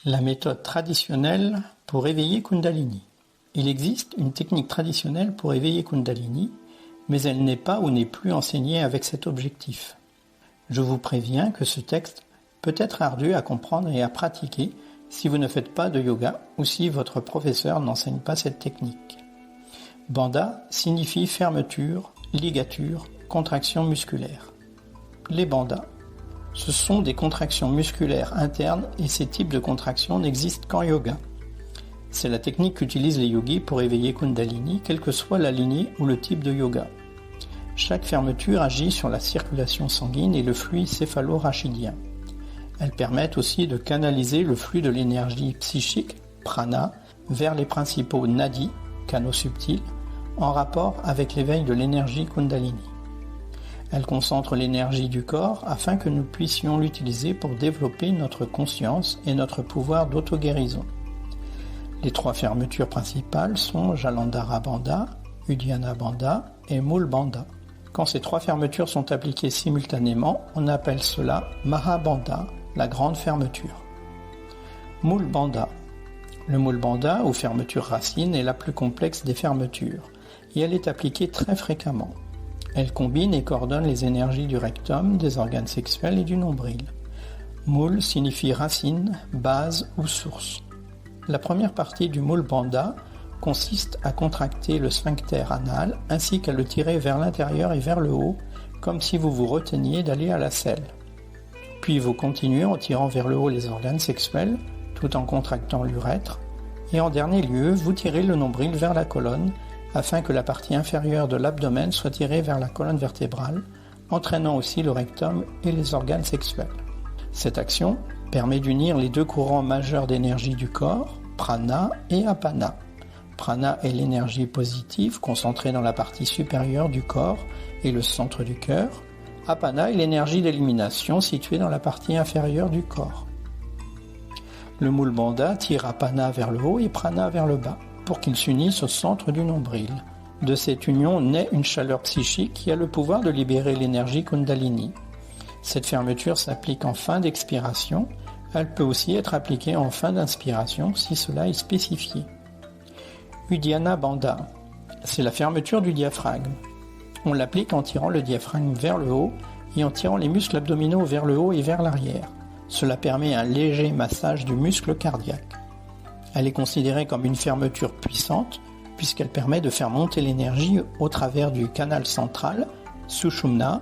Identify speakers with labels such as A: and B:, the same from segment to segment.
A: La méthode traditionnelle pour éveiller Kundalini. Il existe une technique traditionnelle pour éveiller Kundalini, mais elle n'est pas ou n'est plus enseignée avec cet objectif. Je vous préviens que ce texte peut être ardu à comprendre et à pratiquer si vous ne faites pas de yoga ou si votre professeur n'enseigne pas cette technique. Bandha signifie fermeture, ligature, contraction musculaire. Les bandhas, ce sont des contractions musculaires internes et ces types de contractions n'existent qu'en yoga. C'est la technique qu'utilisent les yogis pour éveiller Kundalini, quelle que soit la lignée ou le type de yoga. Chaque fermeture agit sur la circulation sanguine et le fluide céphalo-rachidien. Elles permettent aussi de canaliser le flux de l'énergie psychique, prana, vers les principaux nadis, canaux subtils, en rapport avec l'éveil de l'énergie Kundalini. Elle concentre l'énergie du corps afin que nous puissions l'utiliser pour développer notre conscience et notre pouvoir d'auto-guérison. Les trois fermetures principales sont Jalandhara Bandha, Uddiyana Bandha et Mool Bandha. Quand ces trois fermetures sont appliquées simultanément, on appelle cela Mahabandha, la grande fermeture. Mool Bandha. Le Mool Bandha, ou fermeture racine, est la plus complexe des fermetures, et elle est appliquée très fréquemment. Elle combine et coordonne les énergies du rectum, des organes sexuels et du nombril. Mool signifie racine, base ou source. La première partie du Mool Bandha consiste à contracter le sphincter anal ainsi qu'à le tirer vers l'intérieur et vers le haut, comme si vous vous reteniez d'aller à la selle. Puis vous continuez en tirant vers le haut les organes sexuels, tout en contractant l'urètre, et en dernier lieu, vous tirez le nombril vers la colonne, afin que la partie inférieure de l'abdomen soit tirée vers la colonne vertébrale, entraînant aussi le rectum et les organes sexuels. Cette action permet d'unir les deux courants majeurs d'énergie du corps, prana et apana. Prana est l'énergie positive concentrée dans la partie supérieure du corps et le centre du cœur. Apana est l'énergie d'élimination située dans la partie inférieure du corps. Le Mool Bandha tire apana vers le haut et prana vers le bas, pour qu'ils s'unissent au centre du nombril. De cette union naît une chaleur psychique qui a le pouvoir de libérer l'énergie Kundalini. Cette fermeture s'applique en fin d'expiration, elle peut aussi être appliquée en fin d'inspiration si cela est spécifié. Uddiyana Bandha, c'est la fermeture du diaphragme. On l'applique en tirant le diaphragme vers le haut et en tirant les muscles abdominaux vers le haut et vers l'arrière. Cela permet un léger massage du muscle cardiaque. Elle est considérée comme une fermeture puissante puisqu'elle permet de faire monter l'énergie au travers du canal central, Sushumna,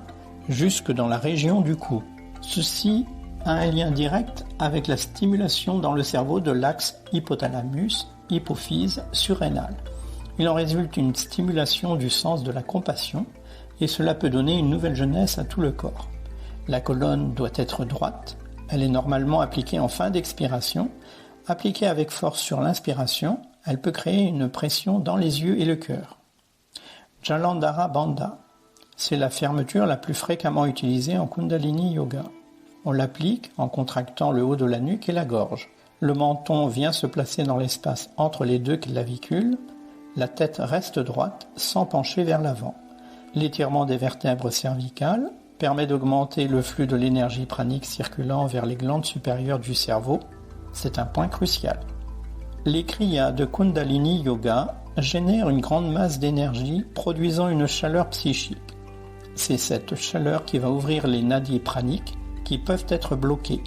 A: jusque dans la région du cou. Ceci a un lien direct avec la stimulation dans le cerveau de l'axe hypothalamus-hypophyse surrénal. Il en résulte une stimulation du sens de la compassion et cela peut donner une nouvelle jeunesse à tout le corps. La colonne doit être droite, elle est normalement appliquée en fin d'expiration. Appliquée avec force sur l'inspiration, elle peut créer une pression dans les yeux et le cœur. Jalandhara Bandha, c'est la fermeture la plus fréquemment utilisée en Kundalini Yoga. On l'applique en contractant le haut de la nuque et la gorge. Le menton vient se placer dans l'espace entre les deux clavicules. La tête reste droite sans pencher vers l'avant. L'étirement des vertèbres cervicales permet d'augmenter le flux de l'énergie pranique circulant vers les glandes supérieures du cerveau. C'est un point crucial. Les kriyas de Kundalini Yoga génèrent une grande masse d'énergie produisant une chaleur psychique. C'est cette chaleur qui va ouvrir les nadis praniques qui peuvent être bloqués.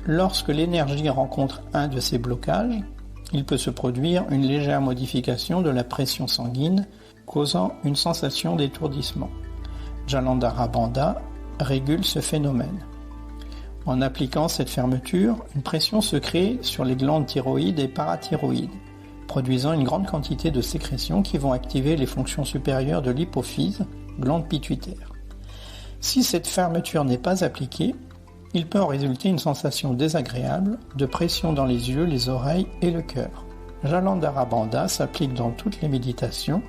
A: Lorsque l'énergie rencontre un de ces blocages, il peut se produire une légère modification de la pression sanguine causant une sensation d'étourdissement. Jalandhara Bandha régule ce phénomène. En appliquant cette fermeture, une pression se crée sur les glandes thyroïdes et parathyroïdes, produisant une grande quantité de sécrétions qui vont activer les fonctions supérieures de l'hypophyse, glande pituitaire. Si cette fermeture n'est pas appliquée, il peut en résulter une sensation désagréable de pression dans les yeux, les oreilles et le cœur. Jalandhara Bandha s'applique dans toutes les méditations,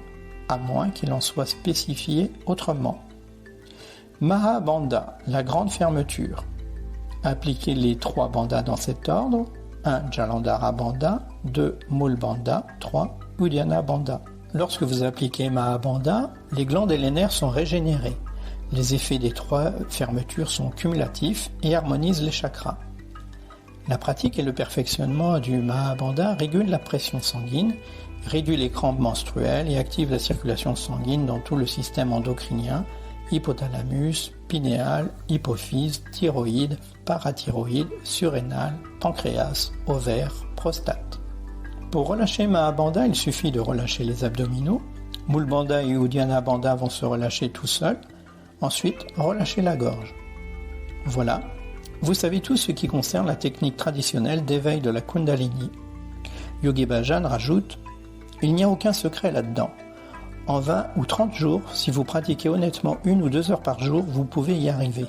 A: à moins qu'il en soit spécifié autrement. Mahabandha, la grande fermeture. Appliquez les trois bandhas dans cet ordre. 1. Jalandhara Bandha. 2. Mool Bandha. 3. Uddiyana Bandha. Lorsque vous appliquez Mahabandha, les glandes et les nerfs sont régénérés. Les effets des trois fermetures sont cumulatifs et harmonisent les chakras. La pratique et le perfectionnement du Mahabandha régulent la pression sanguine, réduit les crampes menstruelles et active la circulation sanguine dans tout le système endocrinien, hypothalamus, pinéal, hypophyse, thyroïde, parathyroïde, surrénal, pancréas, ovaire, prostate. Pour relâcher Mahabandha, il suffit de relâcher les abdominaux. Mula Bandha et Uddiyana Bandha vont se relâcher tout seuls. Ensuite, relâchez la gorge. Voilà, vous savez tout ce qui concerne la technique traditionnelle d'éveil de la Kundalini. Yogi Bhajan rajoute « Il n'y a aucun secret là-dedans. En 20 ou 30 jours, si vous pratiquez honnêtement 1 ou 2 heures par jour, vous pouvez y arriver. »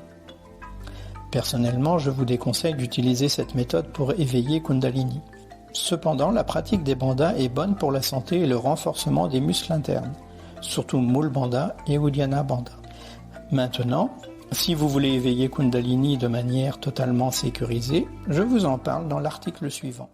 A: Personnellement, je vous déconseille d'utiliser cette méthode pour éveiller Kundalini. Cependant, la pratique des bandhas est bonne pour la santé et le renforcement des muscles internes, surtout Mula Bandha et Uddiyana Bandha. Maintenant, si vous voulez éveiller Kundalini de manière totalement sécurisée, je vous en parle dans l'article suivant.